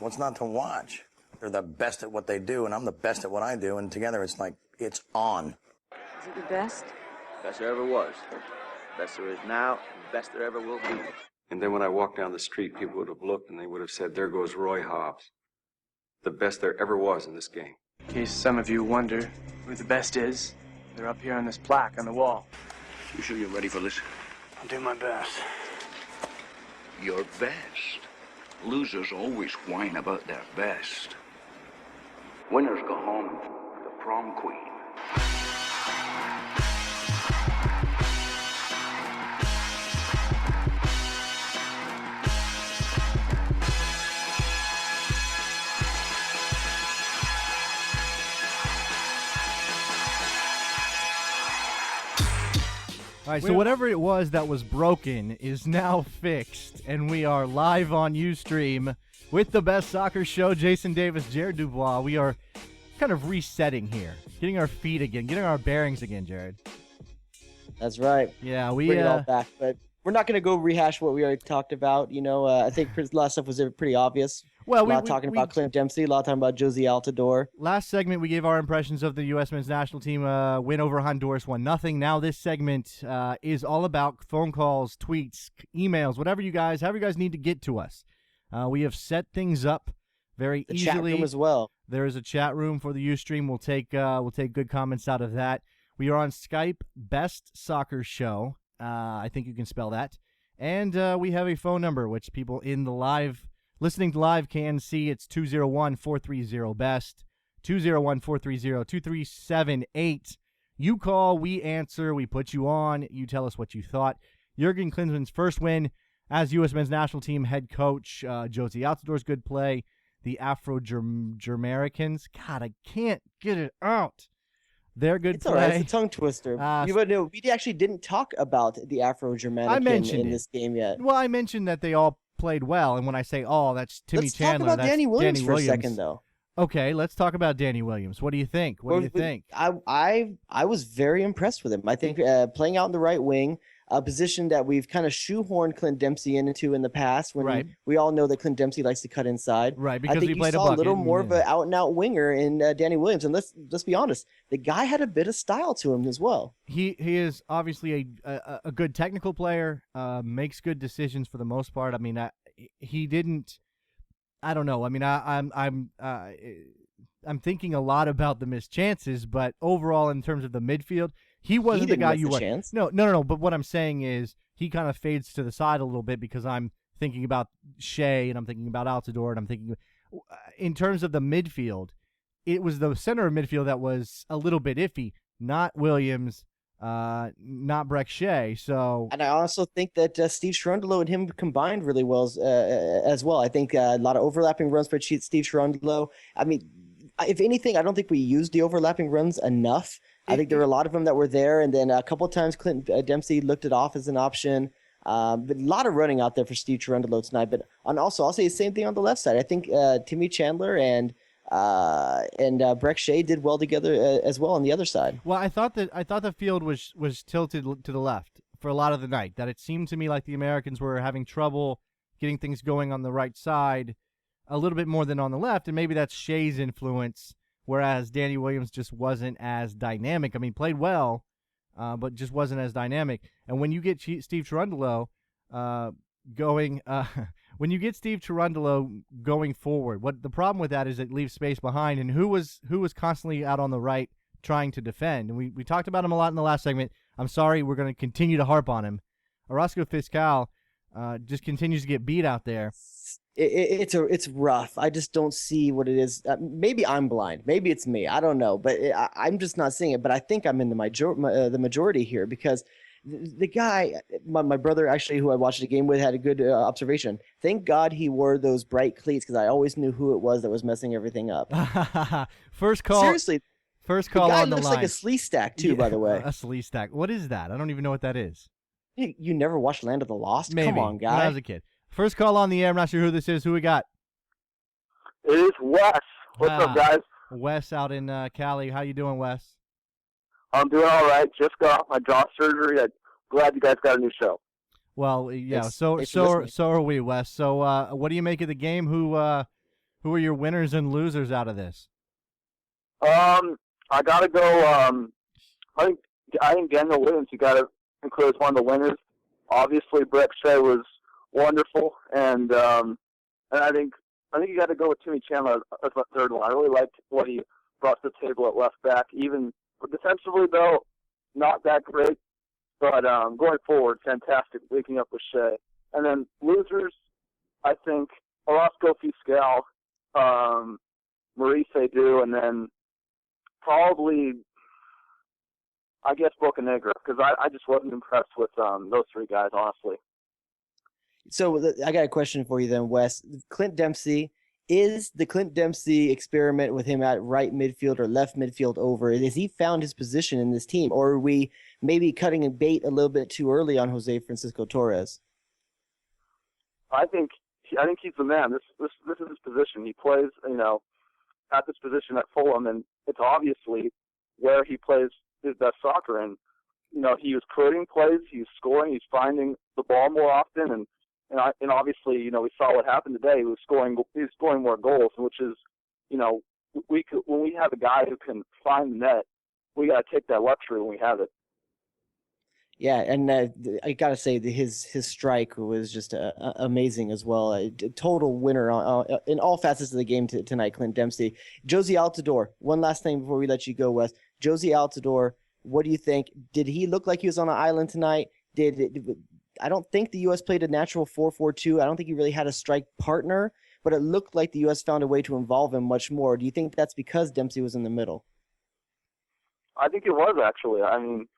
What's not to watch? They're the best at what they do, and I'm the best at what I do, and together it's like, it's on. Is it the best? Best there ever was. Best there is now, best there ever will be. And then when I walked down the street, people would have looked and they would have said, there goes Roy Hobbs. The best there ever was in this game. In case some of you wonder who the best is, they're up here on this plaque on the wall. You sure you're ready for this? I'll do my best. Your best. Losers always whine about their best. Winners go home to the prom queen. All right, so whatever it was that was broken is now fixed, and we are live on Ustream with the best soccer show. Jason Davis, Jared Dubois. We are kind of resetting here, getting our feet again, getting our bearings again, Jared. That's right. Yeah, bring it all back, but we're not going to go rehash what we already talked about. You know, I think a lot of stuff was pretty obvious. Well, a lot talking about Clint Dempsey, a lot talking about Josie Altidore. Last segment, we gave our impressions of the U.S. men's national team win over Honduras 1-0. Now this segment is all about phone calls, tweets, emails, however you guys need to get to us. We have set things up very easily. Chat room as well. There is a chat room for the Ustream. We'll take good comments out of that. We are on Skype, Best Soccer Show. I think you can spell that. And we have a phone number, which people in the listening to live can see. It's 201-430-BEST, 201-430-2378. You call, we answer, we put you on, you tell us what you thought. Jurgen Klinsmann's first win as U.S. men's national team head coach, Josie Altidore's good play, the Afro-Germanicans. God, I can't get it out. They're good it's play. All right. It's a tongue twister. We actually didn't talk about the Afro-Germanican in this game yet. Well, I mentioned that they all played well, and when I say all, that's Timmy Chandler. Let's talk about Danny Williams Danny for Williams. a second, though. Okay, let's talk about Danny Williams. What do you think? What do you think? I was very impressed with him. I think playing out in the right wing, a position that we've kind of shoehorned Clint Dempsey into in the past when we all know that Clint Dempsey likes to cut inside. Right, because I think he played you saw a little more of an out-and-out winger in Danny Williams. And let's be honest, the guy had a bit of style to him as well. He is obviously a good technical player, makes good decisions for the most part. I mean, he didn't – I don't know. I mean, I'm thinking a lot about the missed chances, but overall in terms of the midfield – he wasn't the guy you want. No. But what I'm saying is he kind of fades to the side a little bit because I'm thinking about Shea and I'm thinking about Altidore and I'm thinking in terms of the midfield, it was the center of midfield that was a little bit iffy, not Williams, not Breck Shea. So, and I also think that Steve Cherundolo and him combined really well as well. I think a lot of overlapping runs for Steve Cherundolo. I mean, if anything, I don't think we used the overlapping runs enough. I think there were a lot of them that were there, and then a couple of times Clint Dempsey looked it off as an option. But a lot of running out there for Steve Cherundolo tonight. But also, I'll say the same thing on the left side. I think Timmy Chandler and Breck Shea did well together as well on the other side. Well, I thought the field was tilted to the left for a lot of the night. That it seemed to me like the Americans were having trouble getting things going on the right side a little bit more than on the left, and maybe that's Shea's influence. Whereas Danny Williams just wasn't as dynamic. I mean, played well, but just wasn't as dynamic. And when you get Steve Cherundolo going forward, what the problem with that is it leaves space behind. And who was constantly out on the right trying to defend? And we talked about him a lot in the last segment. I'm sorry, we're going to continue to harp on him. Orozco Fiscal just continues to get beat out there. It's rough. I just don't see what it is. Maybe I'm blind. Maybe it's me. I don't know. But I'm just not seeing it. But I think I'm in the majority here because the guy, my brother actually, who I watched the game with, had a good observation. Thank God he wore those bright cleats because I always knew who it was that was messing everything up. First call. Seriously. First call on the line. The guy looks like a slee stack too, by the way. A slee stack. What is that? I don't even know what that is. You never watched Land of the Lost? Maybe. Come on, guy. When I was a kid. First call on the air. I'm not sure who this is. Who we got? It is Wes. What's up, guys? Wes out in Cali. How you doing, Wes? I'm doing all right. Just got off my jaw surgery. I'm glad you guys got a new show. Well, yeah. Thanks So for listening. are we, Wes. So what do you make of the game? Who are your winners and losers out of this? I gotta go. I think Daniel Williams, you gotta include as one of the winners. Obviously, Brett Shea was wonderful, and I think you got to go with Timmy Chandler as my third one. I really liked what he brought to the table at left back. Even defensively, though, not that great, but going forward, fantastic, waking up with Shea. And then losers, I think Orozco Fiscal, Maurice Edu, and then probably, I guess, Bocanegra, because I just wasn't impressed with those three guys, honestly. So I got a question for you then, Wes. Clint Dempsey, is the Clint Dempsey experiment with him at right midfield or left midfield over? Has he found his position in this team, or are we maybe cutting a bait a little bit too early on Jose Francisco Torres? I think he's the man. This is his position. He plays, at this position at Fulham, and it's obviously where he plays his best soccer. And he was creating plays, he's scoring, he's finding the ball more often, and obviously, we saw what happened today. He was scoring more goals, which is, when we have a guy who can find the net, we got to take that luxury when we have it. Yeah, and I gotta say his strike was just amazing as well. A total winner in all facets of the game tonight, Clint Dempsey. Josie Altidore, one last thing before we let you go, Wes. Josie Altidore, what do you think? Did he look like he was on an island tonight? I don't think the U.S. played a natural 4-4-2. I don't think he really had a strike partner, but it looked like the U.S. found a way to involve him much more. Do you think that's because Dempsey was in the middle? I think it was, actually. I mean,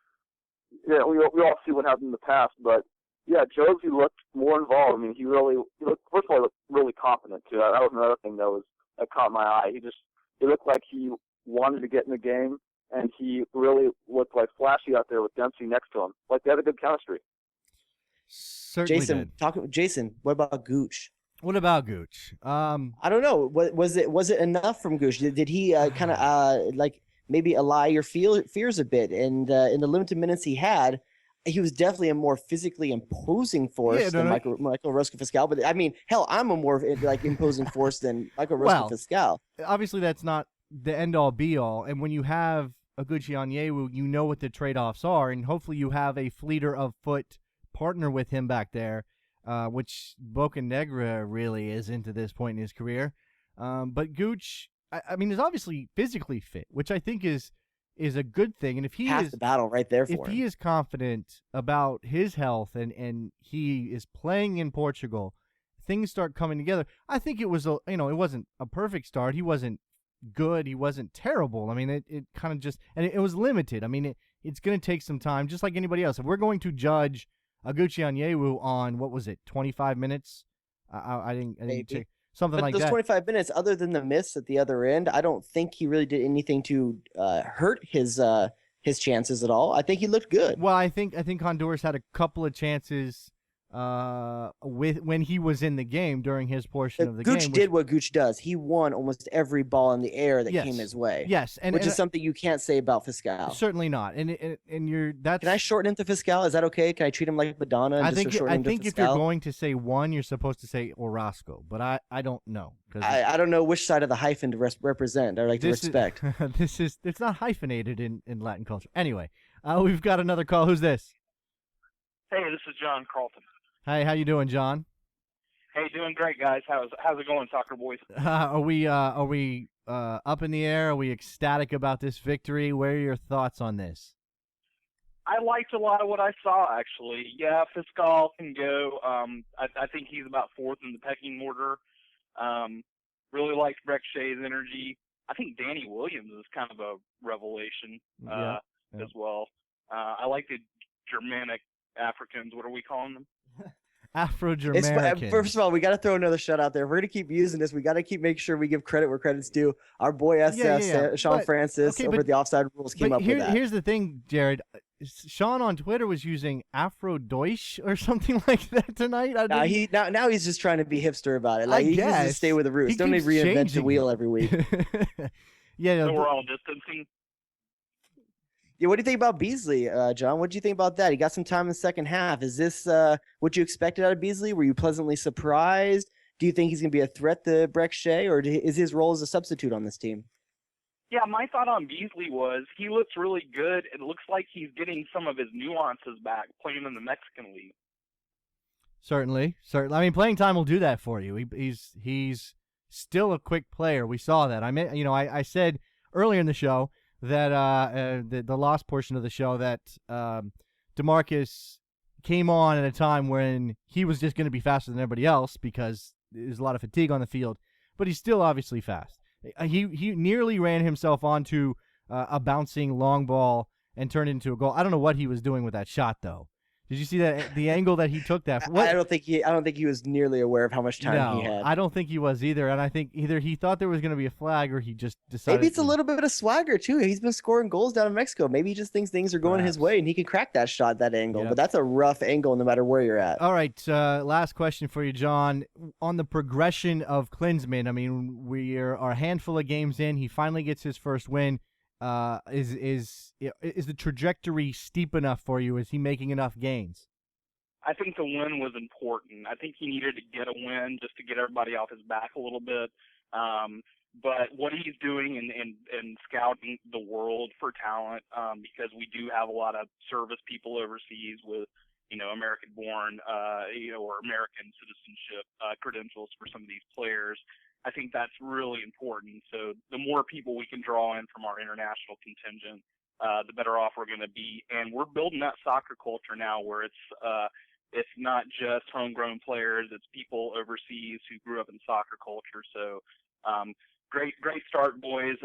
yeah, we all see what happened in the past, but yeah, Josie looked more involved. I mean, he looked, first of all, he looked really confident too. That was another thing that caught my eye. He looked like he wanted to get in the game, and he really looked like flashy out there with Dempsey next to him. Like they had a good chemistry. Certainly Jason, what about Gooch? What about Gooch? I don't know. Was it enough from Gooch? Did he kind of maybe allay your fears a bit? And in the limited minutes he had, he was definitely a more physically imposing force than Michael Orozco-Fiscal. But I mean, hell, I'm a more imposing force than Michael Orozco-Fiscal. Obviously, that's not the end-all, be-all. And when you have Oguchi Onyewu, you know what the trade-offs are, and hopefully you have a fleeter of foot partner with him back there, which Bocanegra really is into this point in his career. But Gooch, I mean, is obviously physically fit, which I think is a good thing. And if he half the battle right there for him. If he is confident about his health and he is playing in Portugal, things start coming together. I think it was it wasn't a perfect start. He wasn't good. He wasn't terrible. I mean, it kind of just, and it was limited. I mean, it's going to take some time, just like anybody else. If we're going to judge Oguchi Onyewu on, what was it, 25 minutes? I didn't check. Something like that. Those 25 minutes, other than the miss at the other end, I don't think he really did anything to hurt his chances at all. I think he looked good. Well, I think Honduras had a couple of chances when he was in the game during his portion of the game. Gooch did what Gooch does. He won almost every ball in the air that came his way. Yes, which is something you can't say about Fiscal. Certainly not. And that's. Can I shorten him to Fiscal? Is that okay? Can I treat him like Madonna? And I think if you're going to say one, you're supposed to say Orozco, but I don't know. I don't know which side of the hyphen to represent or to respect. It's not hyphenated in Latin culture. Anyway, we've got another call. Who's this? Hey, this is John Carlton. Hey, how you doing, John? Hey, doing great, guys. How's it going, soccer boys? Are we up in the air? Are we ecstatic about this victory? Where are your thoughts on this? I liked a lot of what I saw, actually. Yeah, Fiscal can go. I think he's about fourth in the pecking order. Really liked Brett Shea's energy. I think Danny Williams is kind of a revelation as well. I like the Germanic Africans. What are we calling them? Afro-Germanican. First of all, we got to throw another shout out there. If we're going to keep using this, we got to keep making sure we give credit where credit's due. Our boy Sean Francis over the Offside Rules came up with that. Here's the thing, Jared. Sean on Twitter was using Afro-Deutsch or something like that tonight. Now he's just trying to be hipster about it. He needs to stay with the roots. Don't reinvent the wheel every week. So we're all distancing. Yeah, what do you think about Beasley, John? What do you think about that? He got some time in the second half. Is this what you expected out of Beasley? Were you pleasantly surprised? Do you think he's going to be a threat to Breck Shea, or is his role as a substitute on this team? Yeah, my thought on Beasley was he looks really good. It looks like he's getting some of his nuances back playing in the Mexican League. Certainly. I mean, playing time will do that for you. He's still a quick player. We saw that. I said earlier in the show that the last portion of the show that DeMarcus came on at a time when he was just going to be faster than everybody else because there's a lot of fatigue on the field, but he's still obviously fast. He nearly ran himself onto a bouncing long ball and turned it into a goal. I don't know what he was doing with that shot, though. Did you see that the angle that he took that? I don't think he was nearly aware of how much time he had. I don't think he was either, and I think either he thought there was going to be a flag or he just decided. Maybe it's a little bit of swagger too. He's been scoring goals down in Mexico. Maybe he just thinks things are going his way and he can crack that shot, that angle. Yep. But that's a rough angle no matter where you're at. All right, last question for you, John. On the progression of Klinsmann, I mean, we are a handful of games in. He finally gets his first win. Is the trajectory steep enough for you? Is he making enough gains? I think the win was important. I think he needed to get a win just to get everybody off his back a little bit. But what he's doing in scouting the world for talent, because we do have a lot of service people overseas with, American-born, or American citizenship credentials for some of these players. I think that's really important. So the more people we can draw in from our international contingent, the better off we're going to be. And we're building that soccer culture now where it's not just homegrown players, it's people overseas who grew up in soccer culture. So great start, boys.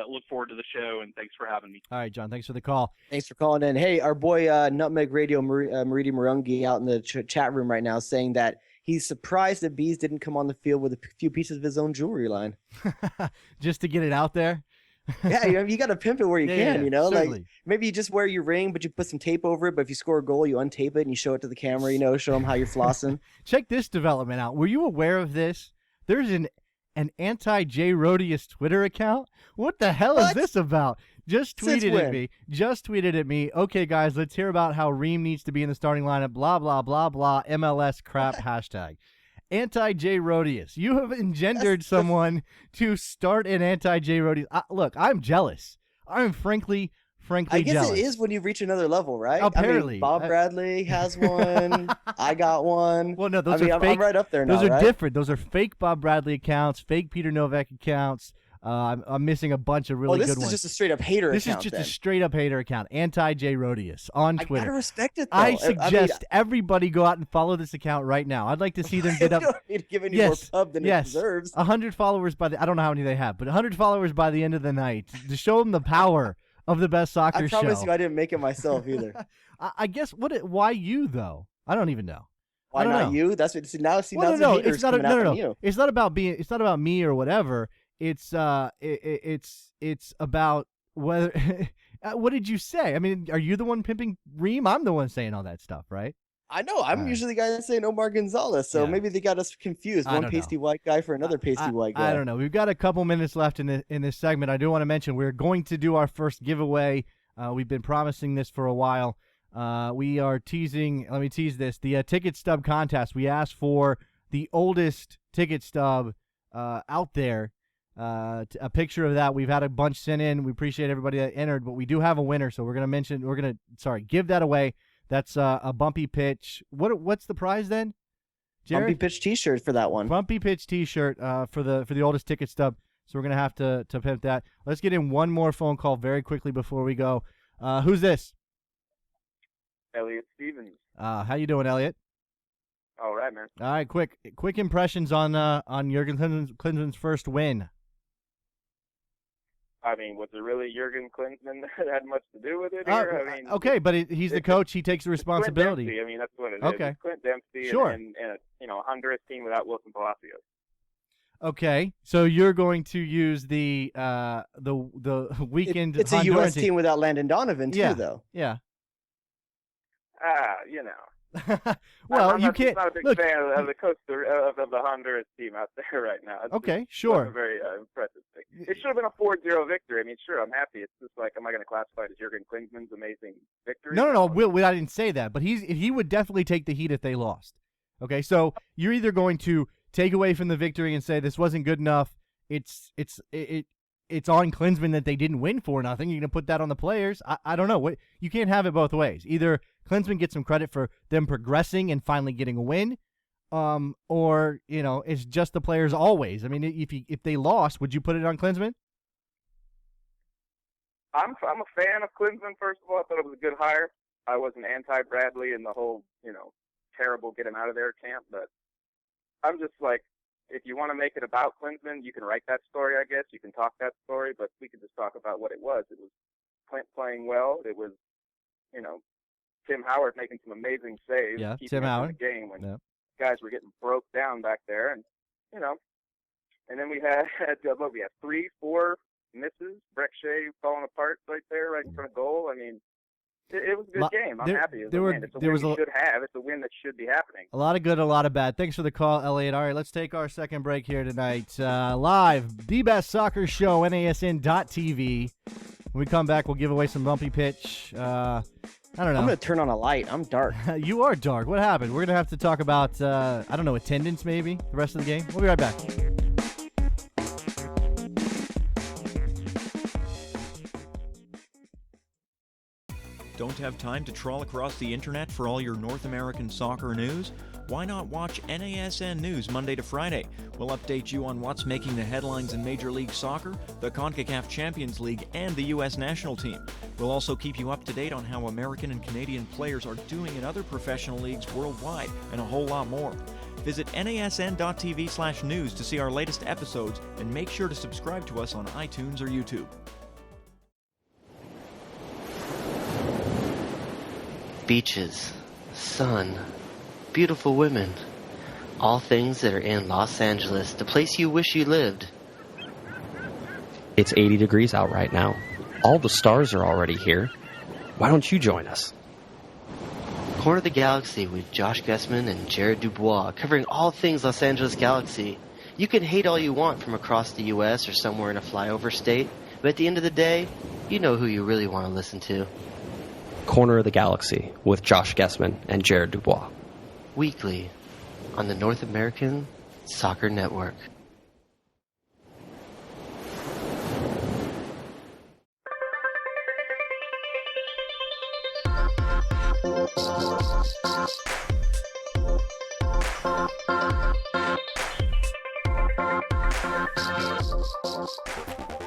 Look forward to the show, and thanks for having me. All right, John, thanks for the call. Thanks for calling in. Hey, our boy Nutmeg Radio, Maridi Marungi, out in the chat room right now saying that he's surprised that Bees didn't come on the field with a few pieces of his own jewelry line. Just to get it out there? Yeah, you got to pimp it where you can, certainly. Like maybe you just wear your ring, but you put some tape over it. But if you score a goal, you untape it and you show it to the camera, show them how you're flossing. Check this development out. Were you aware of this? There's an anti-J Rodius Twitter account. What the hell is this about? Just tweeted at me. Okay, guys, let's hear about how Reem needs to be in the starting lineup. Blah, blah, blah, blah. MLS crap hashtag. Anti-J Rodius. You have engendered someone to start an anti-J Rodius. Look, I'm jealous. I'm frankly jealous. I guess it is when you reach another level, right? Apparently. I mean, Bob Bradley has one. I got one. Well, no, those are fake. I'm right up there now, Those are right? different. Those are fake Bob Bradley accounts, fake Peter Novak accounts. I'm missing a bunch of really good ones. This is just a straight-up hater account. This is just a straight-up hater account. Anti-J Rodius on Twitter. I gotta respect it, though. I suggest everybody go out and follow this account right now. I'd like to see them get up. You don't need to give any more pub than it deserves. 100 followers by the. I don't know how many they have, but 100 followers by the end of the night to show them the power of the best soccer show. I promise you, I didn't make it myself either. I guess why you though? I don't even know. Why not you? That's what. Now it's not no. It's not about being. It's not about me or whatever. It's about whether. What did you say? I mean, are you the one pimping Reem? I'm the one saying all that stuff, right? I know. I'm usually the guy that's saying Omar Gonzalez, so maybe they got us confused. One pasty white guy for another pasty white guy. I don't know. We've got a couple minutes left in this segment. I do want to mention we're going to do our first giveaway. We've been promising this for a while. We are teasing. Let me tease this: the ticket stub contest. We asked for the oldest ticket stub out there. A picture of that. We've had a bunch sent in. We appreciate everybody that entered, but we do have a winner, so we're gonna give that away. That's a Bumpy Pitch. What's the prize then, Jared? Bumpy Pitch T-shirt for that one. Bumpy Pitch T-shirt for the oldest ticket stub. So we're gonna have to pimp that. Let's get in one more phone call very quickly before we go. Who's this? Elliot Stevens. How you doing, Elliot? All right, man. All right, quick impressions on Jurgen Klinsmann's first win. I mean, was it really Jurgen Klinsmann that had much to do with it here? Okay, but he's the coach. He takes the responsibility. Clint Dempsey. I mean, that's what it is. Okay. It's Clint Dempsey Sure. and a Honduras team without Wilson Palacios. Okay, so you're going to use the weekend. It's a U.S. team without Landon Donovan too, though. Yeah. Well, you can't. I'm not a big fan of the coach of the Honduras team out there right now. Okay, sure. A very impressive thing. it should have been a 4-0 victory. I mean, sure, I'm happy. It's just like, am I going to classify it as Jurgen Klinsmann's amazing victory? No. Will, I didn't say that, but he would definitely take the heat if they lost. Okay, so you're either going to take away from the victory and say this wasn't good enough. It's on Klinsmann that they didn't win for nothing. You're going to put that on the players. I don't know. You can't have it both ways. Either Klinsmann gets some credit for them progressing and finally getting a win, or it's just the players always. I mean, if they lost, would you put it on Klinsmann? I'm a fan of Klinsmann. First of all, I thought it was a good hire. I wasn't anti-Bradley and the whole terrible get him out of there camp, but I'm just like, if you want to make it about Klinsmann, you can write that story, I guess. You can talk that story, but we can just talk about what it was. It was Clint playing well. It was, Tim Howard making some amazing saves. Yeah, keeping Tim us Howard. in the game when guys were getting broke down back there. And, and then we had 3-4 misses. Breck Shea falling apart right there, right in front of goal. I mean, it was a good game. I'm happy. It's a win you should have. It's a win that should be happening. A lot of good, a lot of bad. Thanks for the call, Elliot. All right, let's take our second break here tonight. Live, the best soccer show, NASN.TV. When we come back, we'll give away some Bumpy Pitch. I don't know. I'm going to turn on a light. I'm dark. You are dark. What happened? We're going to have to talk about, attendance maybe, the rest of the game. We'll be right back. Don't have time to trawl across the internet for all your North American soccer news? Why not watch NASN News Monday to Friday? We'll update you on what's making the headlines in Major League Soccer, the CONCACAF Champions League, and the U.S. national team. We'll also keep you up to date on how American and Canadian players are doing in other professional leagues worldwide, and a whole lot more. Visit nasn.tv/news to see our latest episodes, and make sure to subscribe to us on iTunes or YouTube. Beaches, sun, beautiful women, all things that are in Los Angeles, the place you wish you lived. It's 80 degrees out right now. All the stars are already here. Why don't you join us? Corner of the Galaxy with Josh Guessman and Jared Dubois, covering all things Los Angeles Galaxy. You can hate all you want from across the U.S. or somewhere in a flyover state, but at the end of the day, you know who you really want to listen to. Corner of the Galaxy with Josh Guessman and Jared Dubois. Weekly on the North American Soccer Network.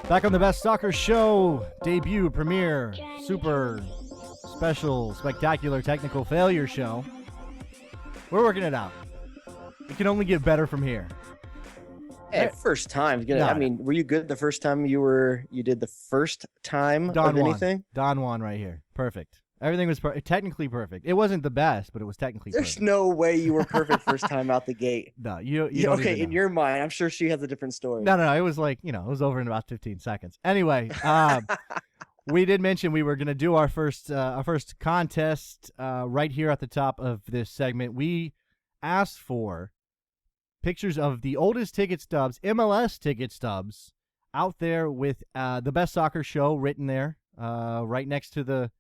Back on the Best Soccer Show, debut, premiere, super special, spectacular, technical failure show. We're working it out. It can only get better from here. Hey, first time. I mean, were you good the first time you did the first time Don of anything? Don Juan right here. Perfect. Everything was technically perfect. It wasn't the best, but it was technically There's perfect. no way you were perfect first time out the gate. No, you don't okay, even in know. your mind, I'm sure she has a different story. No, it was like, it was over in about 15 seconds. Anyway, we did mention we were going to do our first contest right here at the top of this segment. We asked for pictures of the oldest ticket stubs, MLS ticket stubs, out there with the Best Soccer Show written there, right next to the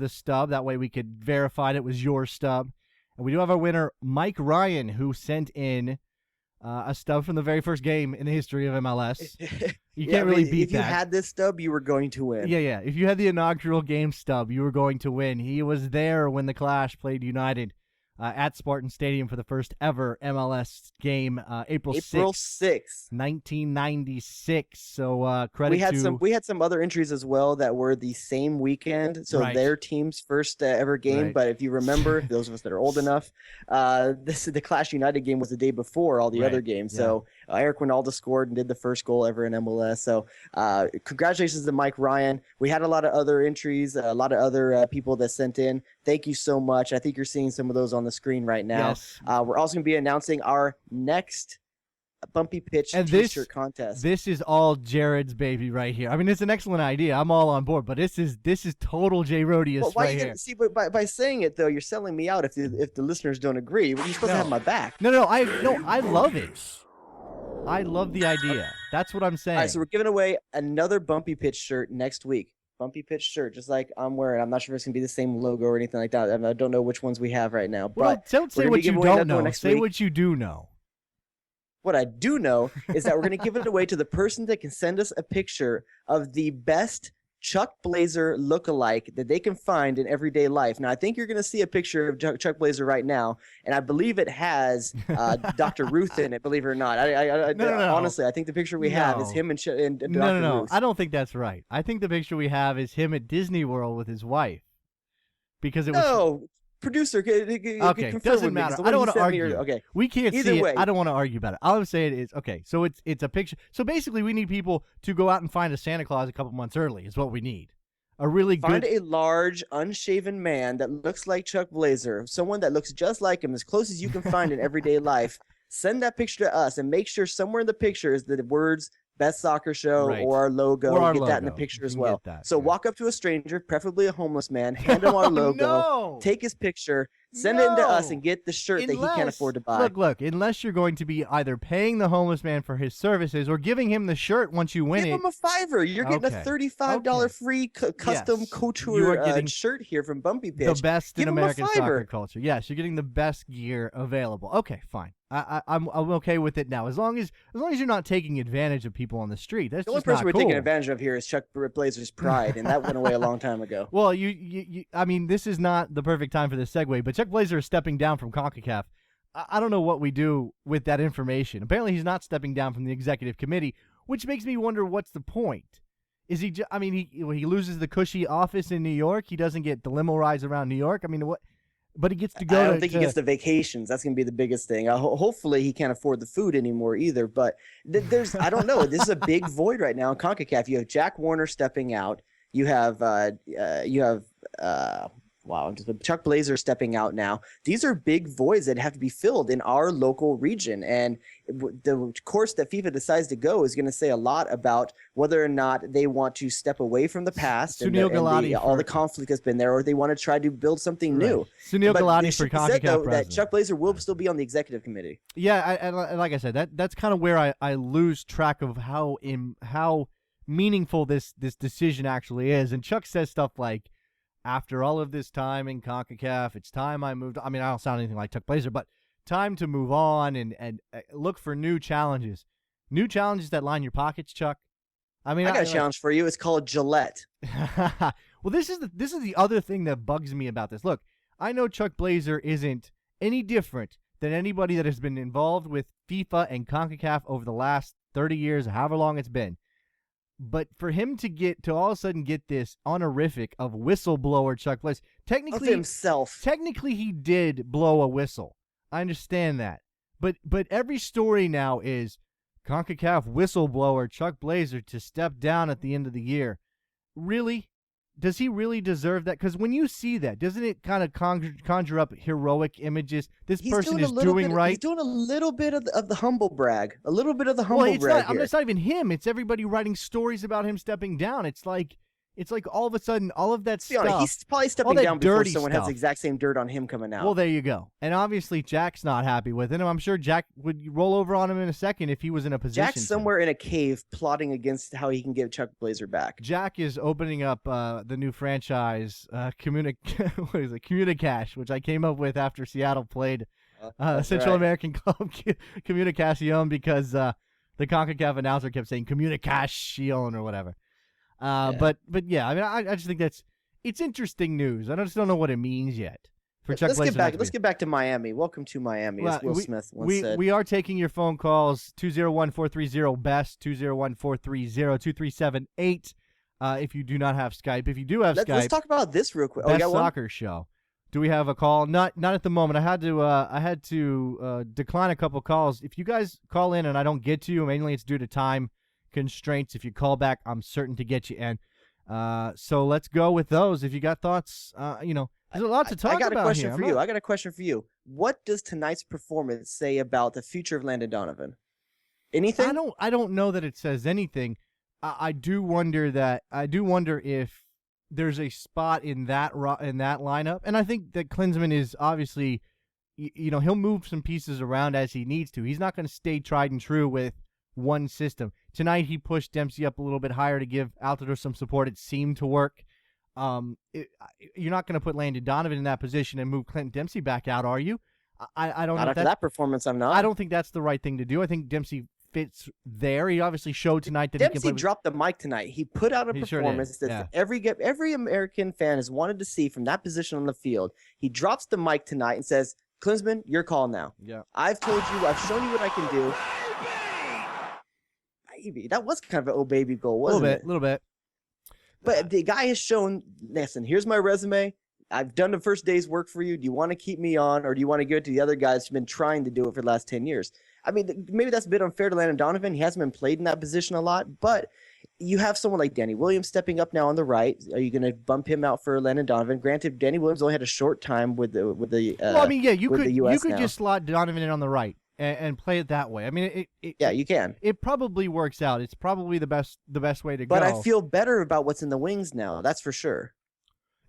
stub. That way we could verify it was your stub. And we do have our winner, Mike Ryan, who sent in a stub from the very first game in the history of MLS. You can't really beat that. If you had this stub, you were going to win. Yeah. If you had the inaugural game stub, you were going to win. He was there when the Clash played United at Spartan Stadium for the first ever MLS game, April 6th, 1996. So credit we had some other entries as well that were the same weekend, so their team's first ever game. Right. But if you remember, those of us that are old enough, the Clash United game was the day before all the other games. So Eric Winalda scored and did the first goal ever in MLS. So congratulations to Mike Ryan. We had a lot of other entries, a lot of other people that sent in. Thank you so much. I think you're seeing some of those on the screen right now. Yes. We're also going to be announcing our next Bumpy Pitch t-shirt contest. This is all Jared's baby right here. I mean, it's an excellent idea. I'm all on board, but this is total J Rodius right here. See, but by saying it though, you're selling me out. If the listeners don't agree, you're supposed to have my back. No, I love it. I love the idea. That's what I'm saying. All right, so we're giving away another Bumpy Pitch shirt next week. Bumpy Pitch shirt, just like I'm wearing. I'm not sure if it's going to be the same logo or anything like that. I don't know which ones we have right now. Well, but don't say what you don't know. Say what you do know. What I do know is that we're going to give it away to the person that can send us a picture of the best Chuck Blazer lookalike that they can find in everyday life. Now, I think you're going to see a picture of Chuck Blazer right now, and I believe it has Dr. Ruth in it, believe it or not. No. Honestly, I think the picture we have is him and Dr. No. Ruth. I don't think that's right. I think the picture we have is him at Disney World with his wife. Because it was... No. Producer, okay, doesn't matter. I don't want to argue. Okay, we can't either see way. it. I don't want to argue about it. All I'm saying is, okay, so it's a picture. So basically, we need people to go out and find a Santa Claus a couple months early. Is what we need. A really Find good. a large, unshaven man that looks like Chuck Blazer, someone that looks just like him, as close as you can find in everyday life. Send that picture to us, and make sure somewhere in the picture is the words "Best Soccer Show" or our logo. Or our get that in the logo. picture You as can well. get that, So walk up to a stranger, preferably a homeless man, hand him our logo, take his picture, send it into us, and get the shirt that he can't afford to buy. Look, unless you're going to be either paying the homeless man for his services or giving him the shirt once you win Give him a $5. You're getting a $35 free custom couture shirt here from Bumpy Pitch. The best Give in him a American $5. soccer culture. Yes, you're getting the best gear available. Okay, fine. I'm okay with it now. As long as you're not taking advantage of people on the street. That's The only just person not we're cool. taking advantage of here is Chuck Blazer's pride, and that went away a long time ago. Well, I mean, this is not the perfect time for this segue, but Chuck Blazer is stepping down from CONCACAF. I don't know what we do with that information. Apparently, he's not stepping down from the executive committee, which makes me wonder what's the point. Is he? I mean, he loses the cushy office in New York. He doesn't get the limo rides around New York. I mean, what? But he gets to go. I don't think he gets the vacations. That's going to be the biggest thing. Hopefully, he can't afford the food anymore either. But there's, I don't know. This is a big void right now in CONCACAF. You have Jack Warner stepping out. You have Chuck Blazer stepping out now. These are big voids that have to be filled in our local region. And the course that FIFA decides to go is going to say a lot about whether or not they want to step away from the past and all the conflict that's been there, or they want to try to build something new. Sunil Gulati for CONCACAF CONCACAF that president. Chuck Blazer will still be on the executive committee. Yeah, like I said, that's kind of where I lose track of how meaningful this decision actually is. And Chuck says stuff like, after all of this time in CONCACAF, it's time I moved. I mean, I don't sound anything like Chuck Blazer, but time to move on and look for new challenges. New challenges that line your pockets, Chuck. I mean, I got a challenge for you. It's called Gillette. Well, this is the other thing that bugs me about this. Look, I know Chuck Blazer isn't any different than anybody that has been involved with FIFA and CONCACAF over the last 30 years, however long it's been. But for him to all of a sudden get this honorific of whistleblower Chuck Blazer, technically he did blow a whistle. I understand that. But every story now is CONCACAF whistleblower Chuck Blazer to step down at the end of the year. Really? Does he really deserve that? Because when you see that, doesn't it kind of conjure up heroic images? This person is doing right. He's doing a little bit of the humble brag. A little bit of the humble brag here. It's not even him. It's everybody writing stories about him stepping down. It's like all of a sudden, all of that stuff. He's probably stepping down before someone has the exact same dirt on him coming out. Well, there you go. And obviously, Jack's not happy with it. And I'm sure Jack would roll over on him in a second if he was in a position. Jack's somewhere in a cave plotting against how he can get Chuck Blazer back. Jack is opening up the new franchise, Communicash, which I came up with after Seattle played Central American Club Comunicacion because the CONCACAF announcer kept saying Communicacion or whatever. But yeah, I mean, I just think it's interesting news. I just don't know what it means yet for Chuck Blazer. Let's get back to Miami. Welcome to Miami, as Will Smith once said. We are taking your phone calls, 201-430-BEST, 201-430-2378. If you do not have Skype. If you do have Skype. Let's talk about this real quick. Best Soccer Show. Do we have a call? Not at the moment. I had to decline a couple calls. If you guys call in and I don't get to you, mainly it's due to time constraints. If you call back, I'm certain to get you in. So let's go with those. If you got thoughts, there's a lot to talk about. I got a question for you. What does tonight's performance say about the future of Landon Donovan? Anything? I don't know that it says anything. I do wonder if there's a spot in that lineup, and I think that Klinsmann is obviously, he'll move some pieces around as he needs to. He's not going to stay tried and true with one system. Tonight he pushed Dempsey up a little bit higher to give Altidore some support. It seemed to work. You're not going to put Landon Donovan in that position and move Clinton Dempsey back out, are you? I don't know. Not after that performance, I'm not. I don't think that's the right thing to do. I think Dempsey fits there. He obviously showed tonight that he can play. Dempsey dropped the mic tonight. He put out a performance that every American fan has wanted to see from that position on the field. He drops the mic tonight and says, Klinsmann, your call now. Yeah. I've told you, I've shown you what I can do. Baby. That was kind of an oh baby goal, wasn't it? A little bit. But the guy has shown, listen, here's my resume. I've done the first day's work for you. Do you want to keep me on, or do you want to give it to the other guys who've been trying to do it for the last 10 years? I mean, maybe that's a bit unfair to Landon Donovan. He hasn't been played in that position a lot, but you have someone like Danny Williams stepping up now on the right. Are you going to bump him out for Landon Donovan? Granted, Danny Williams only had a short time with the well, I mean, yeah, you could now. just slot Donovan in on the right and play it that way. I mean, you can. It probably works out. It's probably the best way to go. But I feel better about what's in the wings now. That's for sure.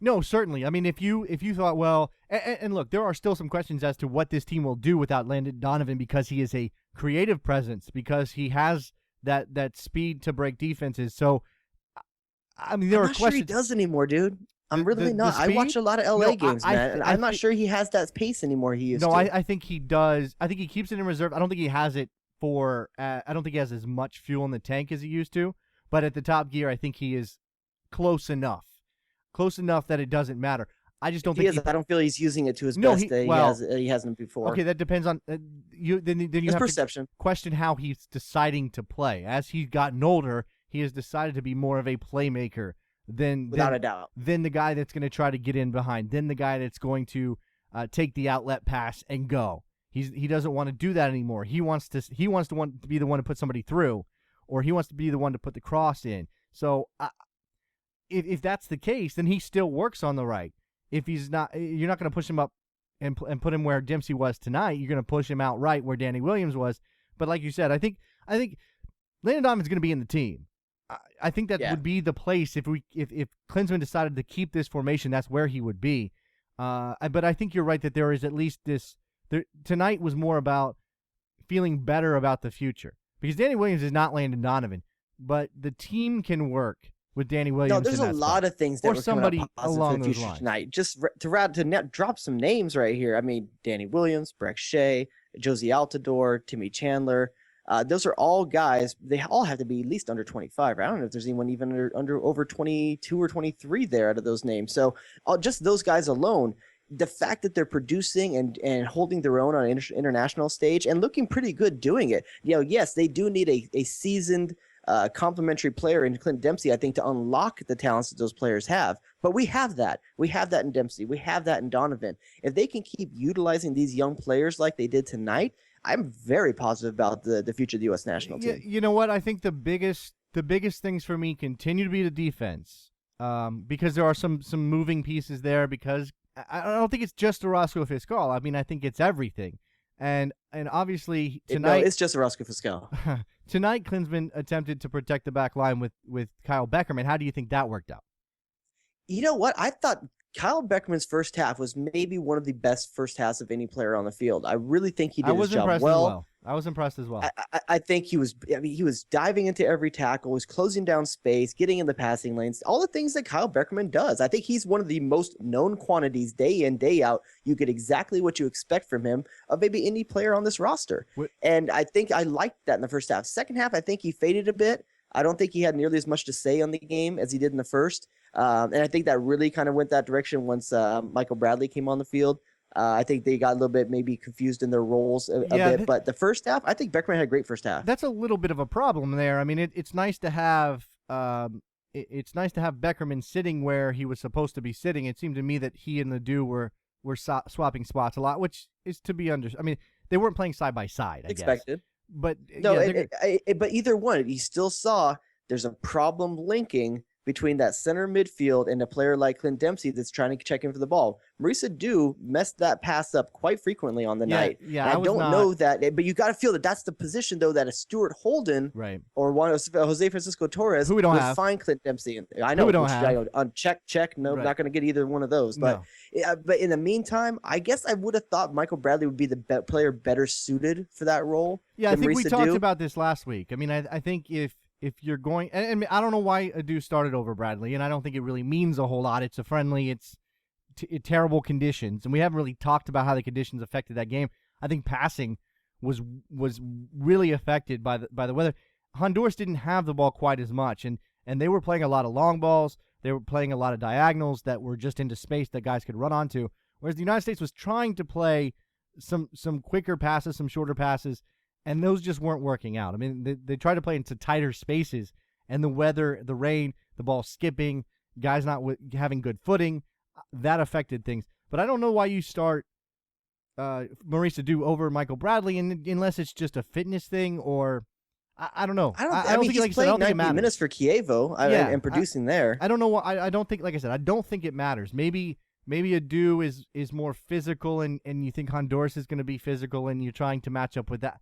No, certainly. I mean, if you thought, well, and look, there are still some questions as to what this team will do without Landon Donovan because he is a creative presence, because he has that speed to break defenses. So, I mean, there are I'm not questions. sure he does anymore, dude. I'm really not. I watch a lot of LA games, man, and I'm not sure he has that pace anymore he used to. No, I think he does. I think he keeps it in reserve. I don't think he has it for. I don't think he has as much fuel in the tank as he used to. But at the top gear, I think he is close enough that it doesn't matter. I just don't think I don't feel he's using it to his best. He hasn't before. Okay, that depends on you. Then you have perception. To question how he's deciding to play. As he's gotten older, he has decided to be more of a playmaker without a doubt. Than the guy that's going to try to get in behind. Then the guy that's going to take the outlet pass and go. He doesn't want to do that anymore. He wants to be the one to put somebody through, or he wants to be the one to put the cross in. So if that's the case, then he still works on the right. If he's not, you're not going to push him up and put him where Dempsey was tonight. You're going to push him out right where Danny Williams was. But like you said, I think Landon Donovan's going to be in the team. I think that would be the place if Klinsmann decided to keep this formation. That's where he would be. But I think you're right that there is at least this. Tonight was more about feeling better about the future because Danny Williams is not Landon Donovan, but the team can work with Danny Williams. No, there's a lot of things that were somebody coming up along for the those future lines tonight. Just to drop some names right here. I mean, Danny Williams, Breck Shea, Josie Altidore, Timmy Chandler. Those are all guys. They all have to be at least under 25. I don't know if there's anyone even under over 22 or 23 there out of those names. So just those guys alone, the fact that they're producing and holding their own on an international stage and looking pretty good doing it. Yes, they do need a seasoned complementary player in Clinton Dempsey, I think, to unlock the talents that those players have. But we have that. We have that in Dempsey. We have that in Donovan. If they can keep utilizing these young players like they did tonight, I'm very positive about the future of the U.S. national team. You know what? I think the biggest things for me continue to be the defense, because there are some moving pieces there. Because I don't think it's just Orozco Fiscal. I mean, I think it's everything. And obviously tonight it's just Orozco Fiscal. Tonight, Klinsmann attempted to protect the back line with Kyle Beckerman. How do you think that worked out? You know what? I thought Kyle Beckerman's first half was maybe one of the best first halves of any player on the field. I really think he did his job well. I was impressed as well. I think he was diving into every tackle, was closing down space, getting in the passing lanes, all the things that Kyle Beckerman does. I think he's one of the most known quantities day in, day out. You get exactly what you expect from him of maybe any player on this roster. And I think I liked that in the first half. Second half, I think he faded a bit. I don't think he had nearly as much to say on the game as he did in the first. And I think that really kind of went that direction once Michael Bradley came on the field. I think they got a little bit maybe confused in their roles a bit. But the first half, I think Beckerman had a great first half. That's a little bit of a problem there. I mean, it's nice to have Beckerman sitting where he was supposed to be sitting. It seemed to me that he and Ledoux were swapping spots a lot, which is to be understood. I mean, they weren't playing side by side. Expected. But no, but either one, you still saw there's a problem linking between that center midfield and a player like Clint Dempsey that's trying to check in for the ball. Maurice Adu messed that pass up quite frequently on the night. Yeah, and I don't know that, but you got to feel that that's the position, though, that a Stuart Holden or one Jose Francisco Torres who we don't would have. find Clint Dempsey. I know. Who we don't have. On check. No, not going to get either one of those. But but in the meantime, I guess I would have thought Michael Bradley would be the player better suited for that role. Yeah, I think Maurice we talked about this last week. I mean, I think if you're going, and I don't know why Adu started over Bradley, and I don't think it really means a whole lot. It's a friendly, it's terrible conditions, and we haven't really talked about how the conditions affected that game. I think passing was really affected by the weather. Honduras didn't have the ball quite as much, and they were playing a lot of long balls. They were playing a lot of diagonals that were just into space that guys could run onto, whereas the United States was trying to play some quicker passes, some shorter passes, and those just weren't working out. I mean, they tried to play into tighter spaces, and the weather, the rain, the ball skipping, guys not having good footing, that affected things. But I don't know why you start Maurice Adu over Michael Bradley, unless it's just a fitness thing, or I don't know. I mean, he's playing 90 minutes for Kievo and producing there. I don't know why. I don't think, like I said, I don't think it matters. Maybe Adu is more physical, and you think Honduras is going to be physical, and you're trying to match up with that.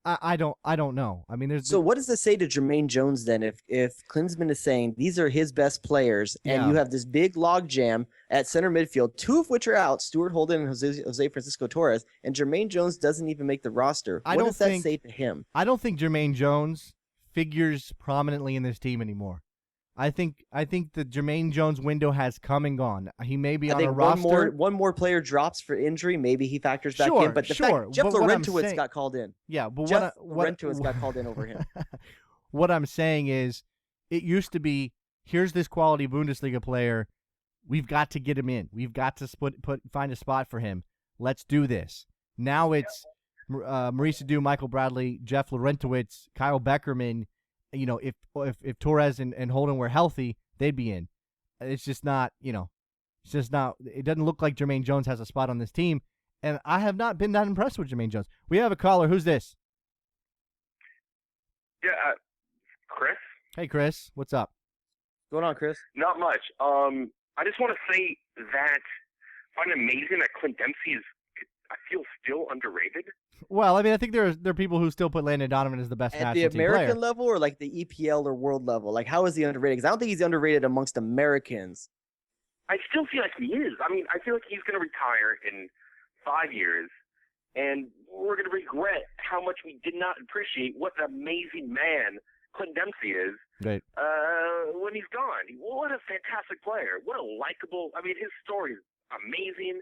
I don't know. I mean, So what does this say to Jermaine Jones then? If Klinsmann is saying these are his best players, and you have this big log jam at center midfield, two of which are out, Stuart Holden and Jose Francisco Torres, and Jermaine Jones doesn't even make the roster. What does that say to him? I don't think Jermaine Jones figures prominently in this team anymore. I think the Jermaine Jones window has come and gone. He may be on a roster. One more player drops for injury. Maybe he factors back in. But the fact Jeff Laurentowicz got called in. Yeah, but Laurentowicz got called in over him. What I'm saying is, it used to be, here's this quality Bundesliga player. We've got to get him in. We've got to find a spot for him. Let's do this. Now it's Maurice Adu, Michael Bradley, Jeff Laurentowicz, Kyle Beckerman. You know, if Torres and Holden were healthy, they'd be in. It's just not, it's just not. It doesn't look like Jermaine Jones has a spot on this team, and I have not been that impressed with Jermaine Jones. We have a caller. Who's this? Yeah, Chris. Hey, Chris. What's up? What's going on, Chris? Not much. I just want to say that I find it amazing that Clint Dempsey is, I feel, still underrated. Well, I mean, I think there are people who still put Landon Donovan as the best national team player. At the American level, or like the EPL or world level? Like, how is he underrated? Because I don't think he's underrated amongst Americans. I still feel like he is. I mean, I feel like he's going to retire in 5 years, and we're going to regret how much we did not appreciate what an amazing man Clint Dempsey is when he's gone. What a fantastic player. What a likable. I mean, his story is amazing.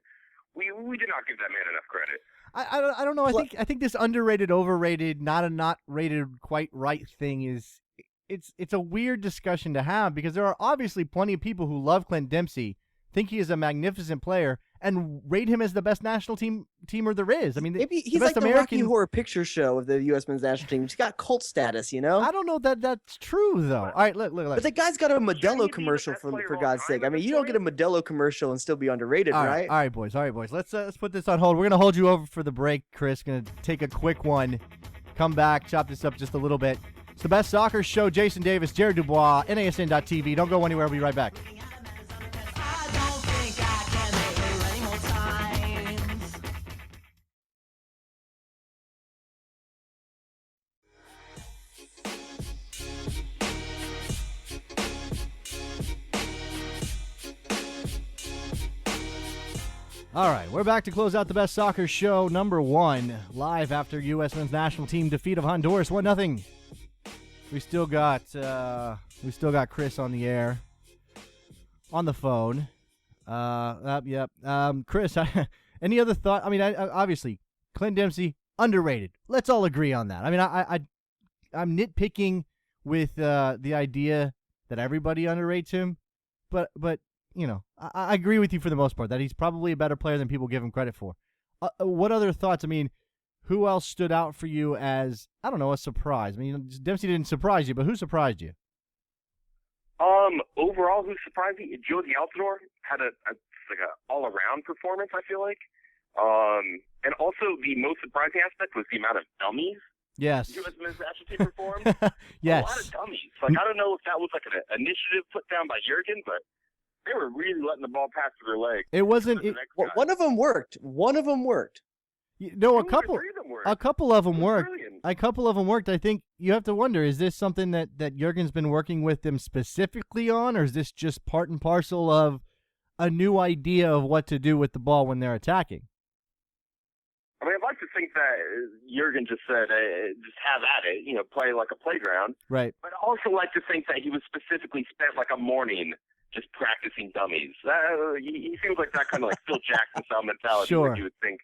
We did not give that man enough credit. I don't know. I think this underrated, overrated, not rated quite right thing is it's a weird discussion to have, because there are obviously plenty of people who love Clint Dempsey, think he is a magnificent player, and rate him as the best national teamer there is. I mean, maybe he's the best like the American Rocky Horror Picture Show of the U.S. men's national team. He's got cult status, I don't know that that's true, though. All right, look. But the guy's got a Modelo commercial, for God's sake. I mean, you don't get a Modelo commercial and still be underrated, right? All right, boys. Let's put this on hold. We're gonna hold you over for the break, Chris. Gonna take a quick one. Come back, chop this up just a little bit. It's the Best Soccer Show. Jason Davis, Jared Dubois, NASN.TV. Don't go anywhere. We'll be right back. All right, we're back to close out the Best Soccer Show number 1, live after U.S. men's national team defeat of Honduras 1-0. We still got Chris on the air, on the phone. Yep. Chris, any other thought? I mean, obviously, Clint Dempsey underrated. Let's all agree on that. I mean, I'm nitpicking with the idea that everybody underrates him, but. I agree with you for the most part that he's probably a better player than people give him credit for. What other thoughts? I mean, who else stood out for you as, I don't know, a surprise? I mean, Dempsey didn't surprise you, but who surprised you? Overall, who surprised me? Josie Altidore had a all-around performance, I feel like. And also, the most surprising aspect was the amount of dummies Yes. USMNT national team performed. Yes. A lot of dummies. Like, I don't know if that was like an initiative put down by Jurgen, but they were really letting the ball pass through their legs. It wasn't. One of them worked. No, a couple of them worked. A couple of them worked. I think you have to wonder: is this something that Jurgen's been working with them specifically on, or is this just part and parcel of a new idea of what to do with the ball when they're attacking? I mean, I'd like to think that Jurgen just said, just have at it, play like a playground. Right. But I also like to think that he was specifically spent like a morning just practicing dummies. He seems like that kind of like Phil Jackson style mentality. Sure. Where you would think,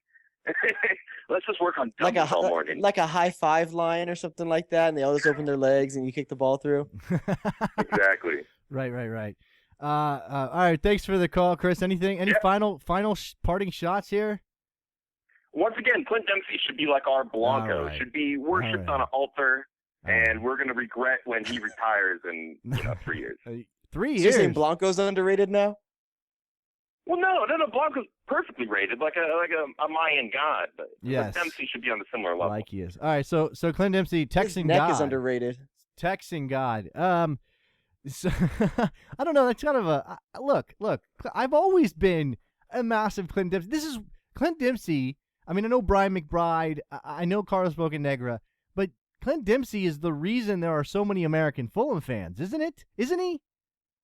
let's just work on dummies all morning. Like a high five line or something like that, and they all just open their legs and you kick the ball through. Exactly. Right. All right. Thanks for the call, Chris. Any final parting shots here? Once again, Clint Dempsey should be like our Blanco. Right. Should be worshipped on an altar, and we're going to regret when he retires in 3 years. 3 years? So you're saying Blanco's underrated now? Well, no. Blanco's perfectly rated, like a Mayan god. But yes. Dempsey should be on the similar level. Like he is. All right, so Clint Dempsey, Texan His neck God. is underrated. Texan God. So, I don't know. That's kind of a look. I've always been a massive Clint Dempsey. This is Clint Dempsey. I mean, I know Brian McBride. I know Carlos Bocanegra, but Clint Dempsey is the reason there are so many American Fulham fans, isn't it? Isn't he?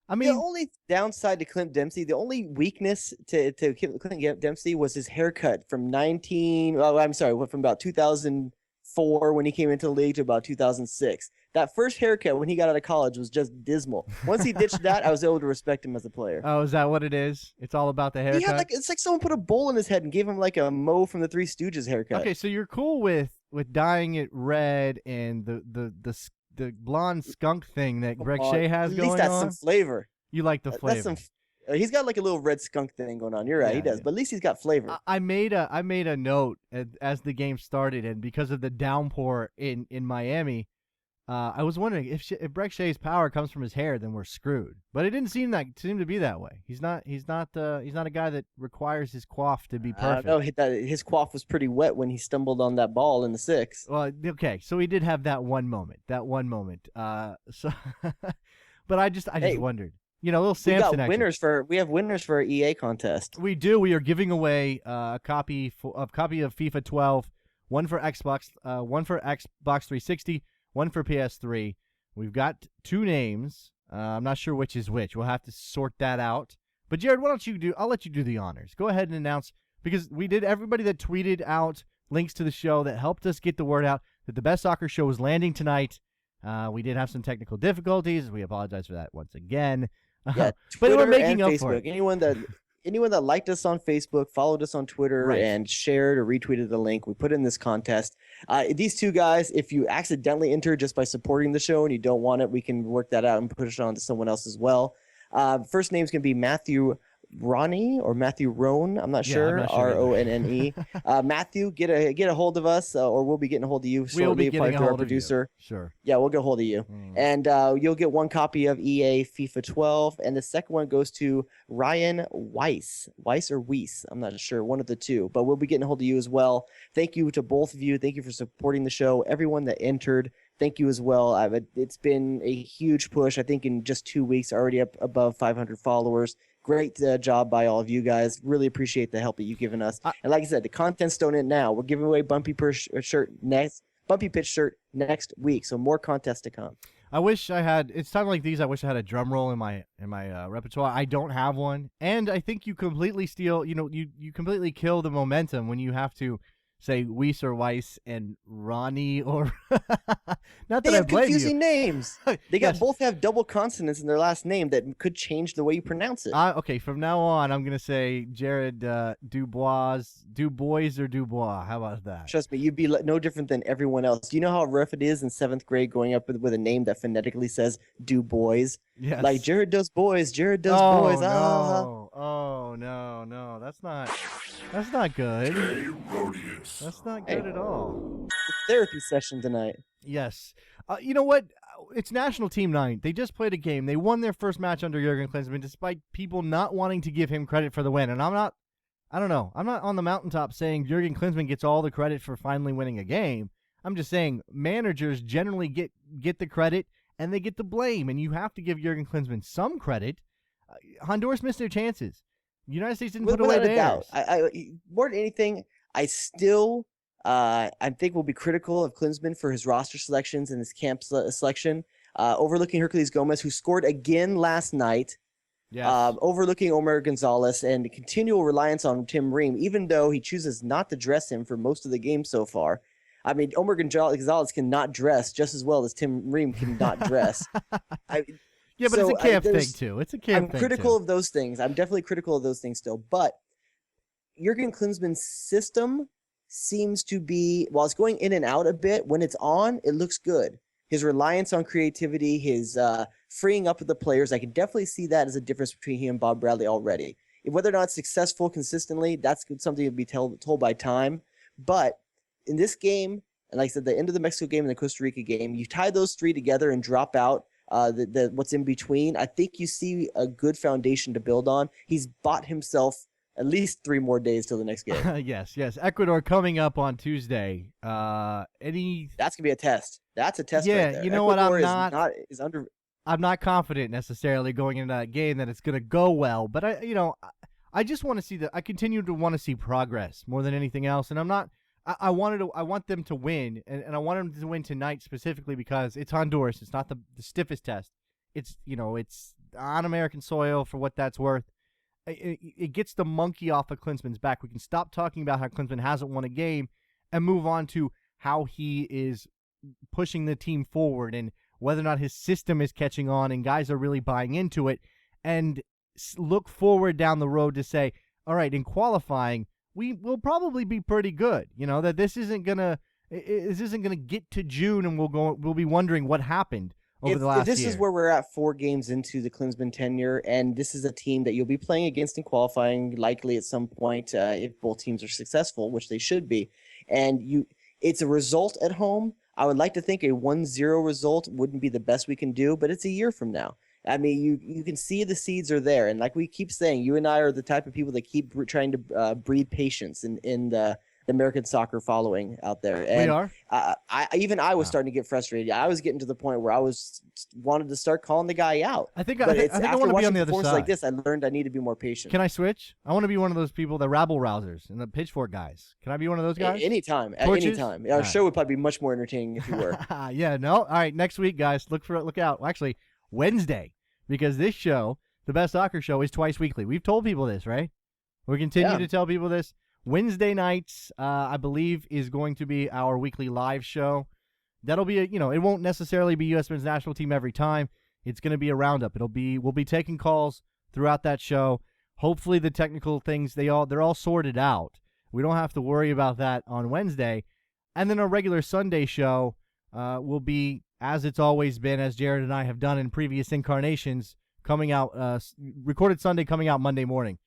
I mean, the only downside to Clint Dempsey, the only weakness to Clint Dempsey was his haircut from from about 2004 when he came into the league to about 2006. That first haircut when he got out of college was just dismal. Once he ditched that, I was able to respect him as a player. Oh, is that what it is? It's all about the haircut? Yeah, it's like someone put a bowl in his head and gave him like a Mo from the Three Stooges haircut. Okay, so you're cool with dyeing it red and the blonde skunk thing that Greg Shea has going on? At least that's some flavor. You like the flavor. He's got like a little red skunk thing going on. You're right, he does. But at least he's got flavor. I made a note as the game started, and because of the downpour in Miami, I was wondering if Greg Shea's power comes from his hair, then we're screwed. But it didn't seem to be that way. He's not a guy that requires his coif to be perfect. No, his coif was pretty wet when he stumbled on that ball in the 6. Well, okay, so he did have that one moment. So, but I just wondered. Little Samson action. We have winners for our EA contest. We do. We are giving away a copy of FIFA 12, one for Xbox 360, one for PS3. We've got 2 names. I'm not sure which is which. We'll have to sort that out. But Jared, I'll let you do the honors. Go ahead and announce, because we did everybody that tweeted out links to the show that helped us get the word out that the Best Soccer Show is landing tonight. We did have some technical difficulties. We apologize for that once again. Yeah, but Twitter we're making and up Facebook. for it. Anyone that liked us on Facebook, followed us on Twitter, and shared or retweeted the link, we put in this contest. These 2 guys, if you accidentally enter just by supporting the show and you don't want it, we can work that out and push it on to someone else as well. First name's going to be Matthew Ronnie or Matthew Rohn. I'm not sure. Ronne. Matthew, get a hold of us, or we'll be getting a hold of you shortly. We'll be getting a hold our producer. Of you. Sure. Yeah, we'll get a hold of you. And you'll get 1 copy of EA FIFA 12, and the second one goes to Ryan Weiss. Weiss or Weiss? I'm not sure. One of the 2. But we'll be getting a hold of you as well. Thank you to both of you. Thank you for supporting the show. Everyone that entered, thank you as well. It's been a huge push. I think in just 2 weeks, already up above 500 followers. Great job by all of you guys. Really appreciate the help that you've given us. And like I said, the content's don't end now. We're giving away Bumpy Pitch shirt next week. So more contests to come. I wish I had. It's time like these. I wish I had a drum roll in my repertoire. I don't have one, and I think you completely steal. You completely kill the momentum when you have to say Weiss or Weiss and Ronnie or not that they I have blame confusing you. names. They both have double consonants in their last name that could change the way you pronounce it. Okay, from now on, I'm gonna say Jared Dubois or Dubois. How about that? Trust me, you'd be no different than everyone else. Do you know how rough it is in 7th grade growing up with a name that phonetically says Dubois? Yes. Like Jared does boys. Jared does boys. No. Oh no, that's not good. That's not good at all. Therapy session tonight. Yes. You know what? It's national team night. They just played a game. They won their first match under Jurgen Klinsmann, despite people not wanting to give him credit for the win. And I'm not on the mountaintop saying Jurgen Klinsmann gets all the credit for finally winning a game. I'm just saying managers generally get the credit and they get the blame, and you have to give Jurgen Klinsmann some credit. Honduras missed their chances. The United States didn't put away theirs. I more than anything, I think we'll be critical of Klinsmann for his roster selections and his camp selection, overlooking Herculez Gomez, who scored again last night. Yes. Overlooking Omar Gonzalez and continual reliance on Tim Ream, even though he chooses not to dress him for most of the game so far. I mean, Omar Gonzalez cannot dress just as well as Tim Ream cannot dress. Yeah, but it's a camp thing, too. It's a camp thing, I'm critical of those things. I'm definitely critical of those things still. But Jurgen Klinsmann's system seems to be, while it's going in and out a bit, when it's on, it looks good. His reliance on creativity, his freeing up of the players, I can definitely see that as a difference between he and Bob Bradley already. Whether or not it's successful consistently, that's something to be told by time. But in this game, and like I said, the end of the Mexico game and the Costa Rica game, you tie those three together and drop out what's in between. I think you see a good foundation to build on. He's bought himself at least 3 more days till the next game. Yes. Ecuador coming up on Tuesday. That's gonna be a test. That's a test. Yeah, right there. You know Ecuador what? I'm not confident necessarily going into that game that it's gonna go well, but I just want to see I continue to want to see progress more than anything else, and I'm not. I want them to win, and I want them to win tonight specifically because it's Honduras. It's not the stiffest test. It's on American soil for what that's worth. It gets the monkey off of Klinsmann's back. We can stop talking about how Klinsmann hasn't won a game and move on to how he is pushing the team forward and whether or not his system is catching on and guys are really buying into it, and look forward down the road to say, all right, in qualifying, we will probably be pretty good. That this isn't gonna get to June and we'll be wondering what happened over the last year. This is where we're at 4 games into the Klinsmann tenure, and this is a team that you'll be playing against in qualifying likely at some point if both teams are successful, which they should be. And it's a result at home. I would like to think a 1-0 result wouldn't be the best we can do, but it's a year from now. I mean, you can see the seeds are there, and like we keep saying, you and I are the type of people that keep trying to breed patience in the American soccer following out there. And we are. I was starting to get frustrated. I was getting to the point where I wanted to start calling the guy out. I think I want to be on the other side. Like this, I learned I need to be more patient. Can I switch? I want to be one of those people, the rabble rousers and the pitchfork guys. Can I be one of those guys? Anytime. Torches? Anytime. Our show would probably be much more entertaining if you were. Yeah. No. All right. Next week, guys. Look out. Well, actually, Wednesday. Because this show, the Best Soccer Show, is twice weekly. We've told people this, right? We continue to tell people this. Wednesday nights, I believe, is going to be our weekly live show. That'll be, it won't necessarily be U.S. Men's National Team every time. It's going to be a roundup. We'll be taking calls throughout that show. Hopefully the technical things, they're all sorted out. We don't have to worry about that on Wednesday. And then our regular Sunday show will be, as it's always been, as Jared and I have done in previous incarnations, coming out, recorded Sunday, coming out Monday morning.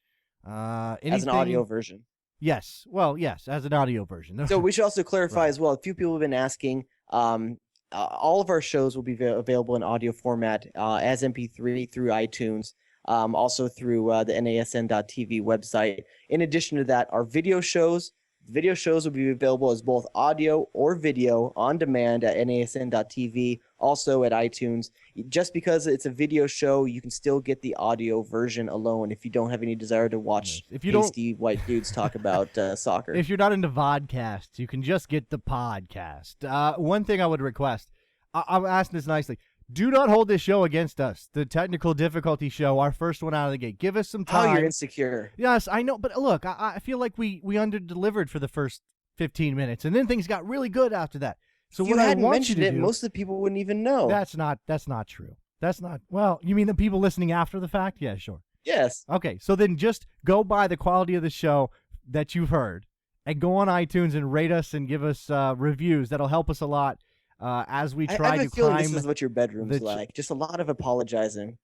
As an audio version. Yes. Well, yes, as an audio version. So we should also clarify as well, a few people have been asking, all of our shows will be available in audio format as MP3 through iTunes, also through the NASN.TV website. In addition to that, our video shows will be available as both audio or video on demand at NASN.TV, also at iTunes. Just because it's a video show, you can still get the audio version alone if you don't have any desire to watch pasty white dudes talk about soccer. If you're not into vodcasts, you can just get the podcast. One thing I would request, I'm asking this nicely, do not hold this show against us. The technical difficulty show, our first one out of the gate. Give us some time. Oh, you're insecure. Yes, I know. But look, I feel like we under-delivered for the first 15 minutes, and then things got really good after that. So if you hadn't mentioned it, most of the people wouldn't even know. That's not true. That's not. Well, you mean the people listening after the fact? Yeah, sure. Yes. Okay, so then just go by the quality of the show that you've heard, and go on iTunes and rate us and give us reviews. That'll help us a lot. As we try to climb. I have a feeling this is what your bedroom's like. Just a lot of apologizing.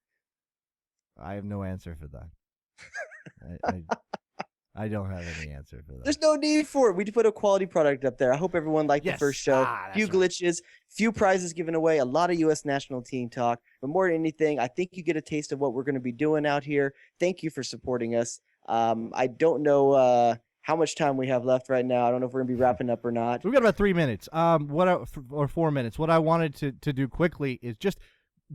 I have no answer for that. I don't have any answer for that. There's no need for it. We put a quality product up there. I hope everyone liked the first show. Few glitches, few prizes given away, a lot of U.S. national team talk. But more than anything, I think you get a taste of what we're going to be doing out here. Thank you for supporting us. I don't know how much time we have left right now. I don't know if we're going to be wrapping up or not. We've got about 3 minutes. Or 4 minutes. What I wanted to do quickly is just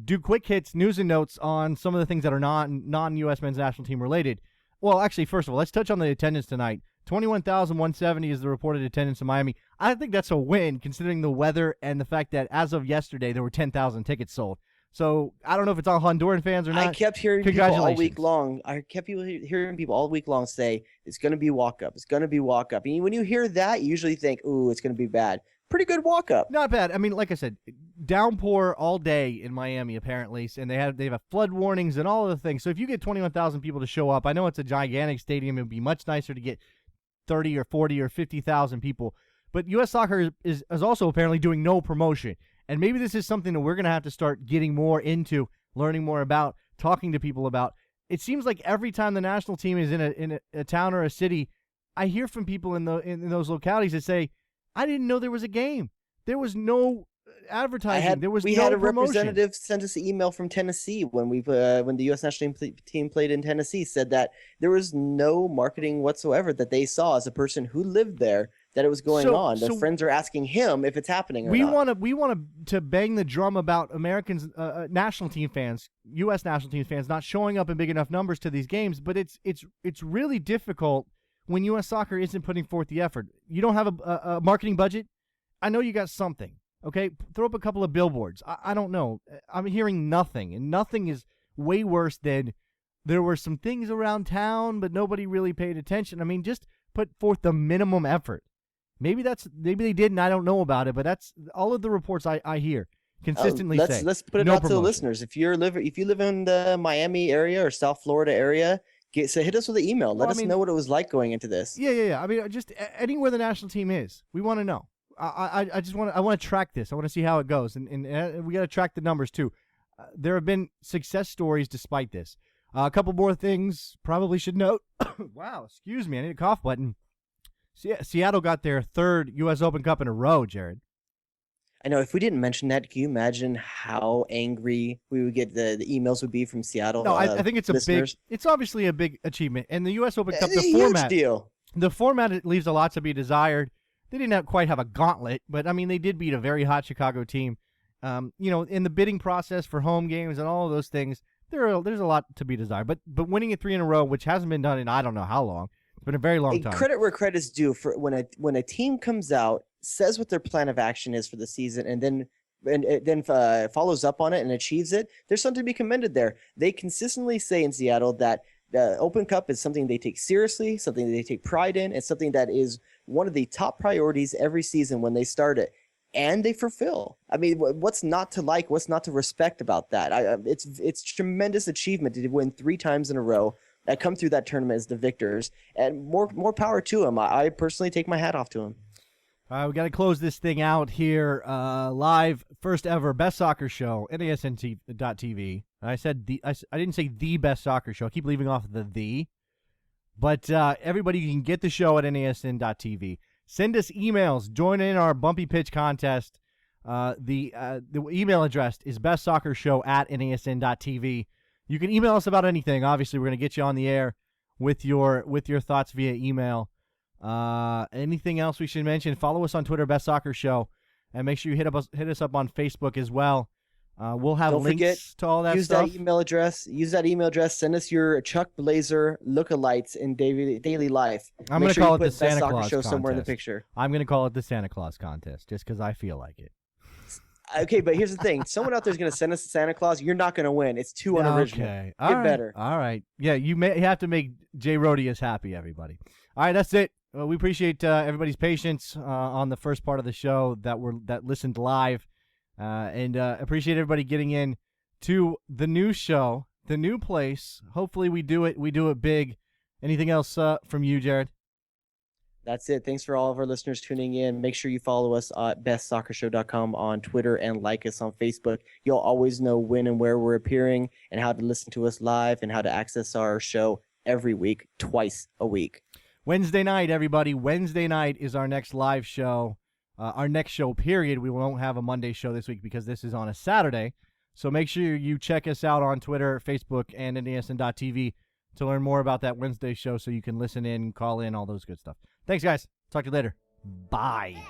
do quick hits, news and notes on some of the things that are non-U.S. men's national team related. Well, actually, first of all, let's touch on the attendance tonight. 21,170 is the reported attendance in Miami. I think that's a win considering the weather and the fact that as of yesterday, there were 10,000 tickets sold. So I don't know if it's all Honduran fans or not. I kept hearing people all week long. Hearing people all week long say it's going to be walk up. It's going to be walk up. And when you hear that, you usually think, "Ooh, it's going to be bad." Pretty good walk up. Not bad. I mean, like I said, downpour all day in Miami apparently, and they have flood warnings and all of the things. So if you get 21,000 people to show up, I know it's a gigantic stadium. It would be much nicer to get 30 or 40 or 50,000 people. But U.S. Soccer is also apparently doing no promotion. And maybe this is something that we're going to have to start getting more into, learning more about, talking to people about. It seems like every time the national team is in a town or a city, I hear from people in those localities that say, I didn't know there was a game. There was no advertising. We had a representative send us an email from Tennessee when the U.S. national team played in Tennessee, said that there was no marketing whatsoever that they saw as a person who lived there that it was going on. Their friends are asking him if it's happening or not. We want to bang the drum about Americans, national team fans, U.S. national team fans not showing up in big enough numbers to these games, but it's really difficult when U.S. Soccer isn't putting forth the effort. You don't have a marketing budget? I know you got something. Okay, throw up a couple of billboards. I don't know. I'm hearing nothing, and nothing is way worse than there were some things around town, but nobody really paid attention. I mean, just put forth the minimum effort. Maybe they did, and I don't know about it, but that's all of the reports I hear consistently say. Let's put it out to the listeners. If you live in the Miami area or South Florida area, hit us with an email. Let us know what it was like going into this. Yeah. I mean, just anywhere the national team is, we want to know. I want to track this. I want to see how it goes, and we got to track the numbers too. There have been success stories despite this. A couple more things probably should note. Wow, excuse me, I need a cough button. Seattle got their third U.S. Open Cup in a row, Jared. I know. If we didn't mention that, can you imagine how angry we would get the emails would be from Seattle? No, I think it's listeners. It's obviously a big achievement, and the U.S. Open Cup, huge deal. The format it leaves a lot to be desired. They didn't quite have a gauntlet, but I mean they did beat a very hot Chicago team. In the bidding process for home games and all of those things, there's a lot to be desired. But winning it 3 in a row, which hasn't been done in I don't know how long. It's been a very long time. Credit where credit's due for when a team comes out, says what their plan of action is for the season, and then follows up on it and achieves it. There's something to be commended there. They consistently say in Seattle that the Open Cup is something they take seriously, something that they take pride in, and something that is one of the top priorities every season when they start it. And they fulfill. I mean, what's not to like? What's not to respect about that? It's tremendous achievement to win 3 times in a row. That come through that tournament as the victors, and more power to him. I personally take my hat off to him. We got to close this thing out here live. First ever Best Soccer Show, NASN.TV. I said I didn't say the Best Soccer Show. I keep leaving off the. But everybody can get the show at NASN.TV. Send us emails. Join in our Bumpy Pitch contest. The email address is bestsoccershow@NASN.TV. You can email us about anything. Obviously, we're going to get you on the air with your thoughts via email. Anything else we should mention? Follow us on Twitter, Best Soccer Show, and make sure you hit us up on Facebook as well. We'll have links to all that stuff. Use that email address. Send us your Chuck Blazer lookalikes in daily life. I'm going to call it the Santa Claus Show contest. Somewhere in the picture. I'm going to call it the Santa Claus contest just because I feel like it. Okay, but here's the thing. Someone out there is going to send us Santa Claus. You're not going to win. It's too unoriginal. Okay. Get better. All right. Yeah, you have to make Jay Rodius happy, everybody. All right, that's it. We appreciate everybody's patience on the first part of the show that listened live, and appreciate everybody getting in to the new show, the new place. Hopefully, we do it big. Anything else from you, Jared? That's it. Thanks for all of our listeners tuning in. Make sure you follow us at bestsoccershow.com on Twitter and like us on Facebook. You'll always know when and where we're appearing and how to listen to us live and how to access our show every week, twice a week. Wednesday night, everybody. Wednesday night is our next live show. Our next show, period. We won't have a Monday show this week because this is on a Saturday. So make sure you check us out on Twitter, Facebook, and NASN.TV to learn more about that Wednesday show so you can listen in, call in, all those good stuff. Thanks, guys. Talk to you later. Bye.